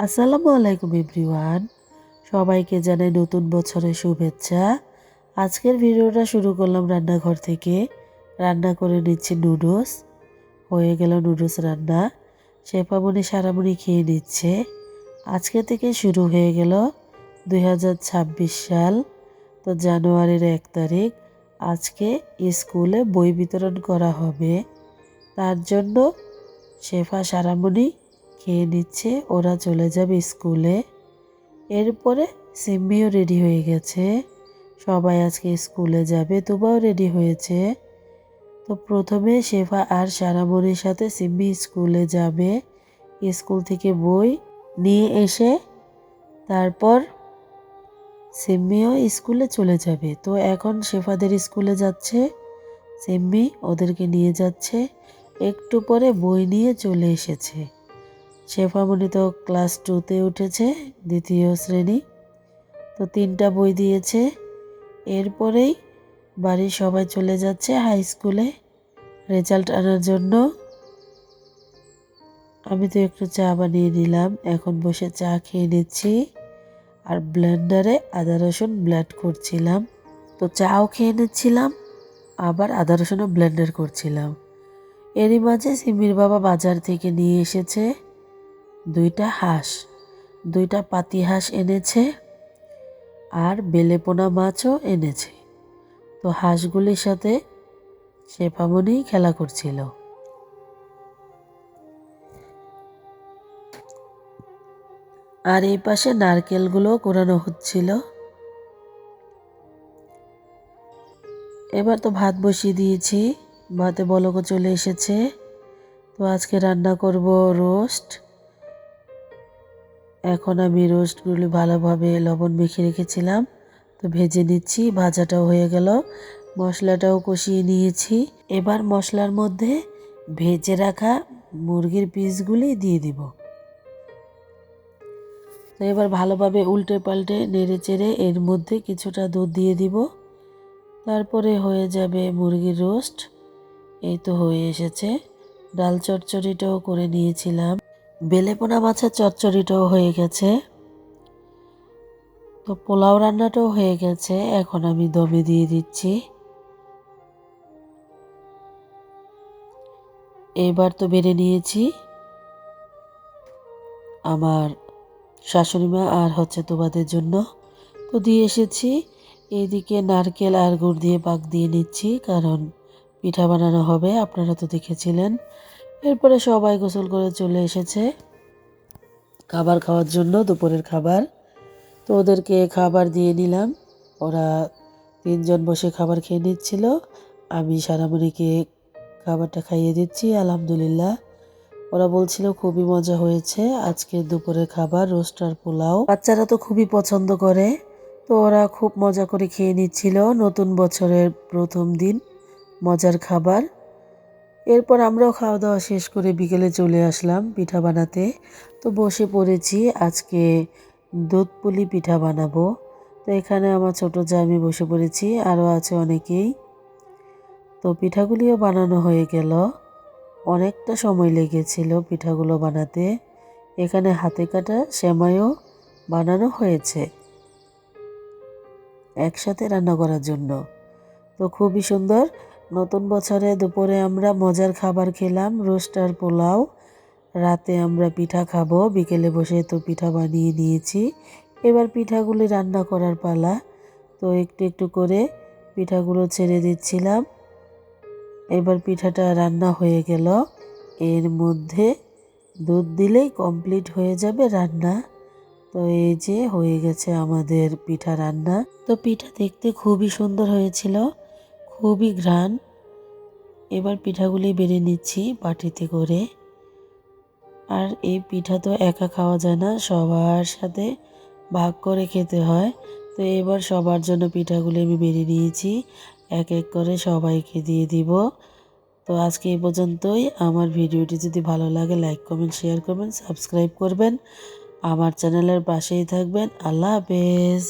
আসসালামু আলাইকুম এভরিওয়ান, সবাইকে জানাই নতুন বছরের শুভেচ্ছা। আজকের ভিডিওটা শুরু করলাম রান্নাঘর থেকে। রান্না করে নিচ্ছি নুডলস। হয়ে গেল নুডলস রান্না। শেফামণি সারামণি খেয়ে নিচ্ছে। আজকে থেকে শুরু হয়ে গেল 2026 সাল। তো জানুয়ারির 1 তারিখ আজকে স্কুলে বই বিতরণ করা হবে। তার জন্য শেফা সারামণি খেয়ে নিচ্ছে, ওরা চলে যাবে স্কুলে। এরপরে সিম্মিও রেডি হয়ে গেছে, সবাই আজকে স্কুলে যাবে। তুবাও রেডি হয়েছে। তো প্রথমে শেফা আর সারামণির সাথে সিম্মি স্কুলে যাবে। স্কুল থেকে বই নিয়ে এসে তারপর সিম্মিও স্কুলে চলে যাবে। তো এখন শেফাদের স্কুলে যাচ্ছে, সিম্মি ওদেরকে নিয়ে যাচ্ছে। একটু পরে বই নিয়ে চলে এসেছে। শেফামণি তো ক্লাস 2তে উঠেছে, 2য় শ্রেণী। তো 3টা বই দিয়েছে। এরপরেই বাড়ির সবাই চলে যাচ্ছে হাই স্কুলে রেজাল্ট আনার জন্য। আমি তো একটু চা বানিয়ে নিলাম, এখন বসে চা খেয়ে নিচ্ছি আর ব্লেন্ডারে আদা রসুন ব্লেন্ড করছিলাম। তো চাও খেয়ে নিচ্ছিলাম, আবার আদা রসুনও ব্লেন্ডার করছিলাম। এরই মাঝে সিমির বাবা বাজার থেকে নিয়ে এসেছে 2টা হাঁস, 2টা পাতি হাঁস এনেছে আর বেলেপোনা মাছও এনেছে। তো হাঁসগুলির সাথে শেফামণি খেলা করছিল। আর এই পাশে নারকেলগুলো কোরানো হচ্ছিল। এবার তো ভাত বসিয়ে দিয়েছি, ভাতে বলকও চলে এসেছে। তো আজকে রান্না করব রোস্ট। এখন আমি রোস্টগুলি ভালোভাবে লবণ মেখে রেখেছিলাম, তো ভেজে নিচ্ছি। ভাজাটাও হয়ে গেল, মশলাটাও কষিয়ে নিয়েছি। এবার মশলার মধ্যে ভেজে রাখা মুরগির পিসগুলি দিয়ে দিব। তো এবার ভালোভাবে উল্টে পাল্টে নেড়ে চেড়ে এর মধ্যে কিছুটা দুধ দিয়ে দিব। তারপরে হয়ে যাবে মুরগির রোস্ট। এই তো হয়ে এসেছে। ডাল চচ্চড়িটাও করে নিয়েছিলাম, বেলেপোনা মাছের চচ্চড়িটাও হয়ে গেছে। তো পোলাও রান্নাটাও হয়ে গেছে, এখন আমি দমে দিয়ে দিচ্ছি। এবার তো বেড়ে নিয়েছি আমার শাশুড়িমা আর তোবাদের জন্য। তো দিয়ে এসেছি। এইদিকে নারকেল আর গুড় দিয়ে পাক দিয়ে নিচ্ছি, কারণ পিঠা বানানো হবে, আপনারা তো দেখেছিলেন। এরপরে সবাই গোসল করে চলে এসেছে খাবার খাওয়ার জন্য, দুপুরের খাবার। তো ওদেরকে খাবার দিয়ে নিলাম। ওরা 3জন বসে খাবার খেয়ে নিচ্ছিল। আমি সারামণিকে খাবারটা খাইয়ে দিচ্ছি। আলহামদুলিল্লাহ, ওরা বলছিল খুবই মজা হয়েছে আজকের দুপুরের খাবার, রোস্ট আর পোলাও। বাচ্চারা তো খুবই পছন্দ করে। তো ওরা খুব মজা করে খেয়ে নিচ্ছিল। নতুন বছরের প্রথম দিন, মজার খাবার। এরপর আমরাও খাওয়া দাওয়া শেষ করে বিকেলে চলে আসলাম পিঠা বানাতে। তো বসে পড়েছি, আজকে দুধ পুলি পিঠা বানাবো। তো এখানে আমার ছোট যা আমি বসে পড়েছি, আরও আছে অনেকেই। তো পিঠাগুলিও বানানো হয়ে গেল। অনেকটা সময় লেগেছিল পিঠাগুলো বানাতে। এখানে হাতে কাটা সেমাইও বানানো হয়েছে একসাথে রান্না করার জন্য। তো খুবই সুন্দর। নতুন বছরে দুপুরে আমরা মজার খাবার খেলাম, রোস্ট আর পোলাও। রাতে আমরা পিঠা খাবো, বিকেলে বসে তো পিঠা বানিয়ে নিয়েছি। এবার পিঠাগুলি রান্না করার পালা। তো একটু একটু করে পিঠাগুলো ছেড়ে দিচ্ছিলাম। এবার পিঠাটা রান্না হয়ে গেল। এর মধ্যে দুধ দিলেই কমপ্লিট হয়ে যাবে রান্না। তো এই যে হয়ে গেছে আমাদের পিঠা রান্না। তো পিঠা দেখতে খুবই সুন্দর হয়েছিল, খুবই ঘ্রাণ। এবার পিঠাগুলি বেড়ে নিচ্ছি বাটিতে করে। আর এই পিঠা তো একা খাওয়া যায় না, সবার সাথে ভাগ করে খেতে হয়। তো এবার সবার জন্য পিঠাগুলি আমি বেড়ে নিয়েছি, এক এক করে সবাইকে দিয়ে দিব। তো আজকে এই পর্যন্তই। আমার ভিডিওটি যদি ভালো লাগে লাইক কমেন্ট শেয়ার করবেন, সাবস্ক্রাইব করবেন, আমার চ্যানেলের পাশেই থাকবেন। আল্লাহ হাফেজ।